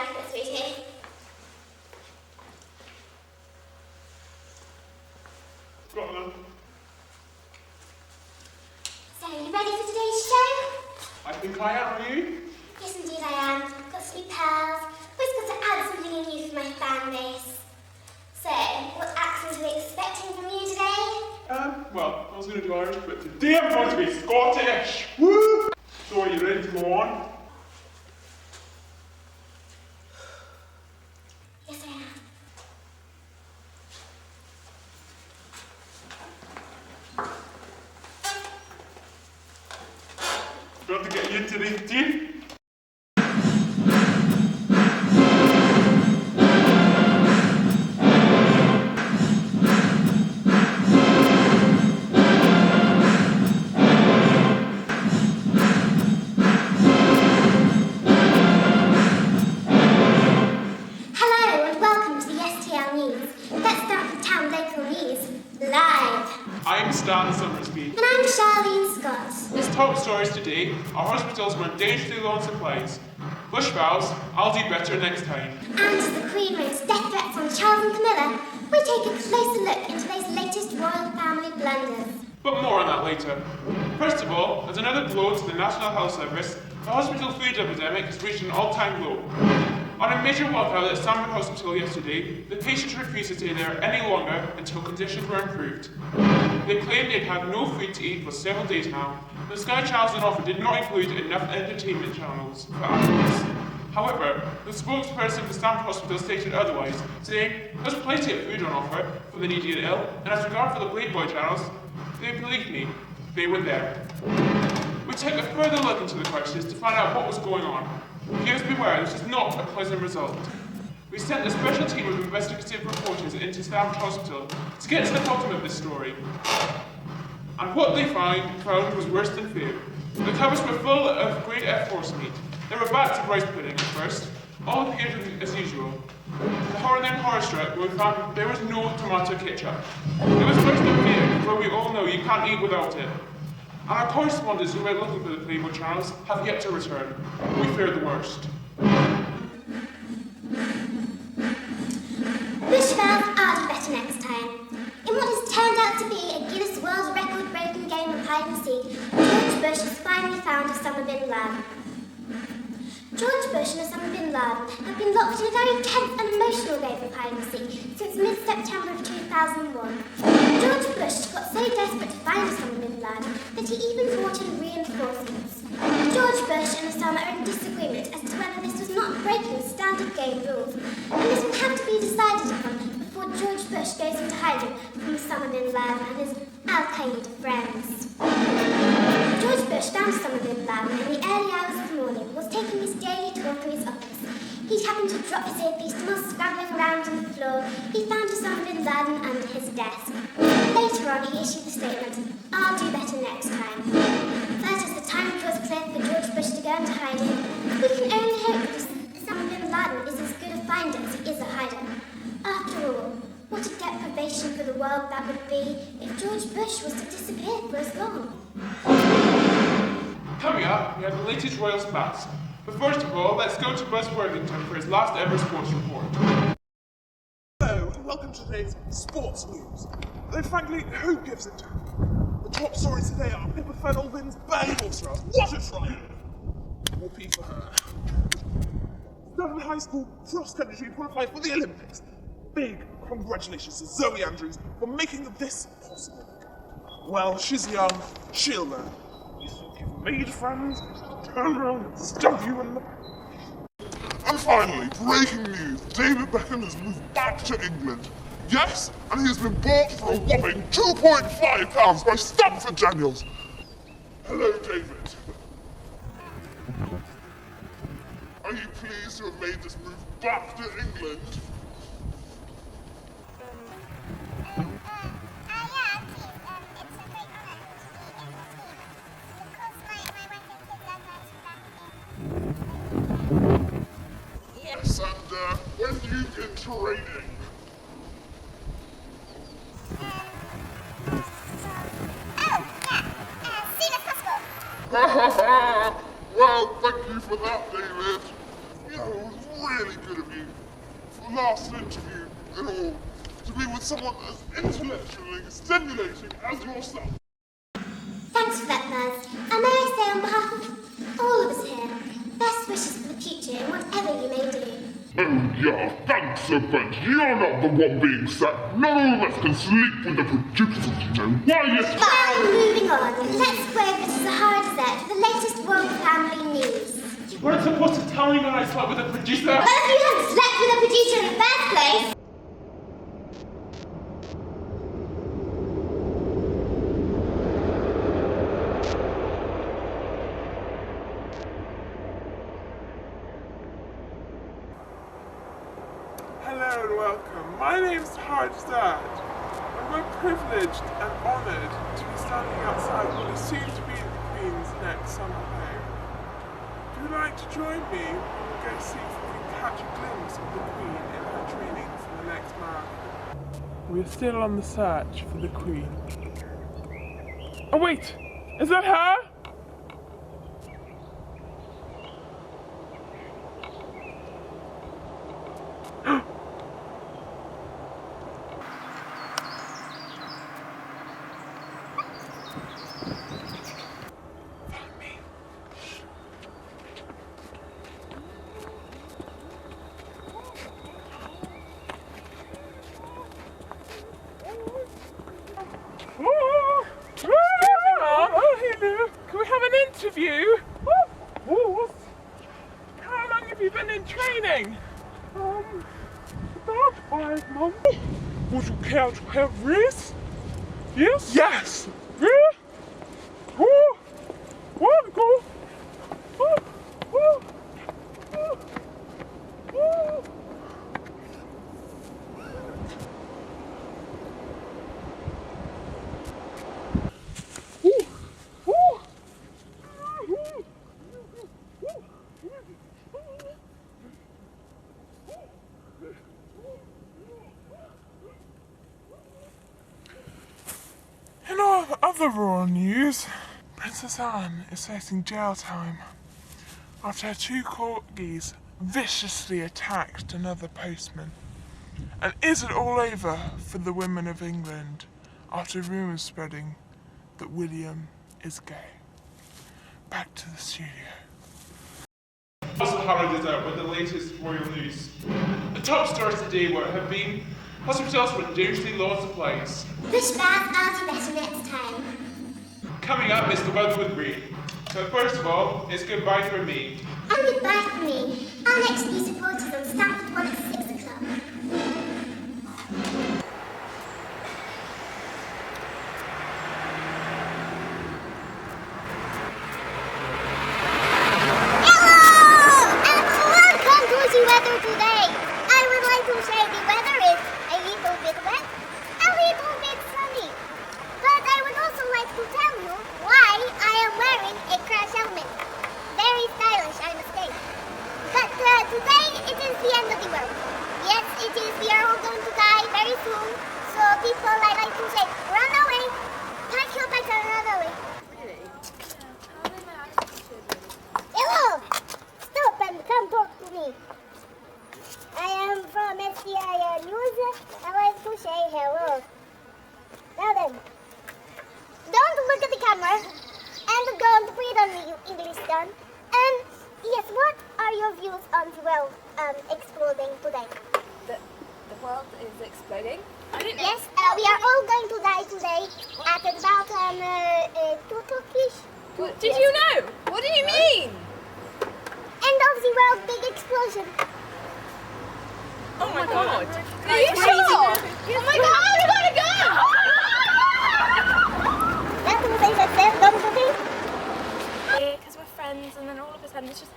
jacket, sweetie. Got them. So, you ready for today's show? I think I am, are you? Yes, indeed I am. Got some new pearls. Always got to add something new for my fan base. So, what accent are we expecting from you today? Well, I was going to do Irish, but today I'm going to be Scottish! Woo! So, are you ready to go on? Yes, I am. Got to get you into these teeth. Hello and welcome to the STL News. That's Stamford Town Local News, live. I'm Stan Summersby. And I'm Charlene Scott. His top stories today are hospitals run dangerously low on supplies, bush vows, I'll do better next time. And as the Queen rains death threats on Charles and Camilla, we take a closer look into those latest royal family blunders. But more on that later. First of all, as another blow to the National Health Service, the hospital food epidemic has reached an all-time low. On a major walkout at Stamford Hospital yesterday, the patients refused to stay there any longer until conditions were improved. They claimed they'd had no food to eat for several days now. The Sky Channels on offer did not include enough entertainment channels for animals. However, the spokesperson for Stamford Hospital stated otherwise, saying, there's plenty of food on offer for the needy and ill, and as regard for the Playboy channels, they believed me, they were there. We took a further look into the crisis to find out what was going on. Here's beware, this is not a pleasant result. We sent a special team of investigative reporters into Stamford Hospital to get to the bottom of this story. And what they found was worse than fear. The cupboards were full of grade F horse meat. They were back to rice pudding at first. All appeared as usual. The horror struck when we found there was no tomato ketchup. It was worse than fear, for we all know you can't eat without it. And our correspondents who went looking for the Playboy channels have yet to return. We fear the worst. Bush vows I'll do better next time. In what has turned out to be a Guinness World Record-breaking game of hide and seek, George Bush has finally found Osama bin Laden. George Bush and Osama bin Laden have been locked in a very tense and emotional game of hide and seek since mid-September of 2001. George Bush got so desperate to find Osama bin Laden that he even brought in reinforcements. George Bush and Osama are in disagreement as to whether this was not breaking standard game rules, and this will have to be decided upon before George Bush goes into hiding from Osama bin Laden and his Al-Qaeda friends. George Bush found Osama bin Laden in the early hours of the morning, was taking his daily tour through his office. He'd happened to drop his earpiece and was scrabbling around on the floor. He found Osama bin Laden under his desk. Later on, he issued the statement, I'll do better next time. First, as the time was clear for George Bush to go into hiding, we can only hope that Osama bin Laden is as good a finder as he is a hider. After all, what a deprivation for the world that would be if George Bush was to disappear for as long. Coming up, we have the latest royal spats. But first of all, let's go to Buzz Worthington for his last ever sports report. Hello, and welcome to today's sports news. Though frankly, who gives a damn? The top stories today are Pippa Fennell wins bagel trials. What a triumph! More P for her. Stamford High School cross-country team qualified for the Olympics. Big congratulations to Zoe Andrews for making this possible. Well, she's young, she'll learn. You think you've made friends? Turn around and stump you in the... And finally, breaking news, David Beckham has moved back to England. Yes, and he has been bought for a whopping £2.5 by Stamford Daniels. Hello, David. Are you pleased to have made this move back to England? Yes, and when you've been training? Soon as possible. Well, thank you for that, David. You know, really good of you for last interview and all to be with someone as intellectually stimulating as yourself. Thanks for that, Naz. And may I say on behalf of all of us here, best wishes for the future in whatever you may do. Oh yeah, thanks a bunch. You're not the one being sacked. Not all of us can sleep with the producers, you know. Why, yes. Fine, moving on. Let's go over to Sahara Desert for the latest royal family news. You weren't supposed to tell me when I slept with a producer. But if you hadn't slept with a producer in the first place... Hello and welcome. My name's Sahara, and we're privileged and honoured to be standing outside what is soon to be the Queen's next summer home. If you'd like to join me, we'll go see if we can catch a glimpse of the Queen in her training for the next marathon. We're still on the search for the Queen. Oh wait! Is that her? Interview? How long have you been in training? About 5 months. Would you care to have race? Yes? Yes! Yeah? Oh! One go! Oh! Oh! Oh! Oh! In other royal news, Princess Anne is facing jail time after her 2 corgis viciously attacked another postman. And is it all over for the women of England after rumours spreading that William is gay? Back to the studio. Sahara Desert with the latest royal news. The top stories today have been hospitals with dangerously low supplies. Push back, I'll do better next time. Coming up is the weather with rain. So first of all, it's goodbye for me. And goodbye for me. Our next news report is on Stamford 1 at 6 o'clock. Weather today. I would like to say the weather is a little bit wet, a little bit sunny. But I would also like to tell you why I am wearing a crash helmet. Very stylish, I must say. But today it is the end of the world. Yes, it is. We are all going to die very soon. So people, I like to say, run away. Pack your bags and run away. Really? Hello! Stop and come talk to me. I am from SDI News. I like to say hello. Now then, don't look at the camera and don't breathe on me, you English son. And yes, what are your views on the world exploding today? The world is exploding? I didn't know. Yes, we are all going to die today at about 2 o'clock-ish. What, did you know? What do you mean? End of the world, big explosion. Oh my god. Are you sure? Oh my god, we gotta go! That's what they said, don't you think? Because we're friends and then all of a sudden it's just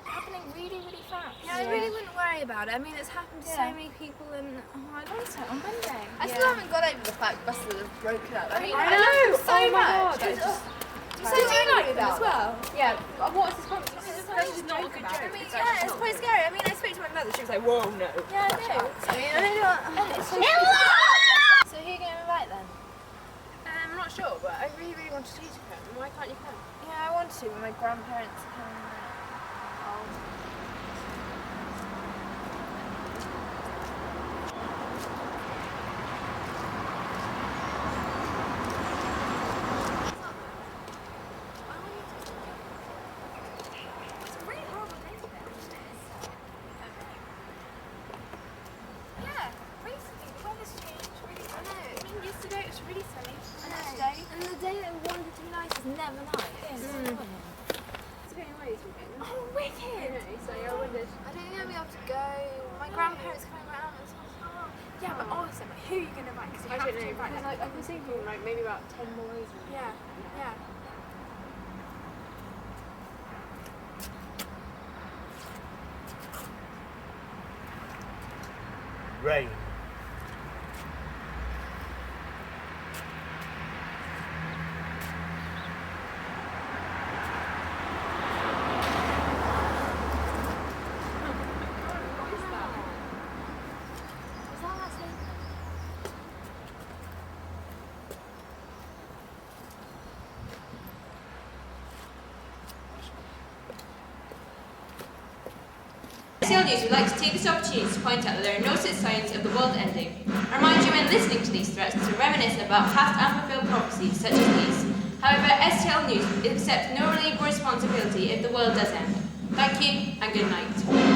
happening really, really fast. Yeah, I really wouldn't worry about it. I mean, it's happened to so many people and I want it on Monday. I still haven't got over the fact buses have broken up. I mean, I I love know, them so oh my much. God, it's just So do you like them as well? Yeah, what's this one? It's not a good joke. I mean, It's yeah, it's quite scary. I mean, I spoke to my mother. She was like, "Whoa, no." Yeah, I do. I mean, I don't know. It's so So who are you going to invite then? I'm not sure, but I really, really wanted you to come. Why can't you come? Yeah, I want to when my grandparents come. the night. It's going away this weekend. Oh, wicked! So I wondered. I don't think I'll be able to go. My grandparents coming round. It's not. Yeah, but also, like, who are you going to invite? Because you I have don't to know, invite. because Like, I was thinking like maybe about 10 boys. Yeah, yeah. Rain. Is that last name? SL News would like to take this opportunity to point out that there are no such signs of the world ending. I remind you when listening to these threats to reminisce about past unfulfilled prophecies such as these. However, STL News accepts no legal responsibility if the world does end. Thank you and good night.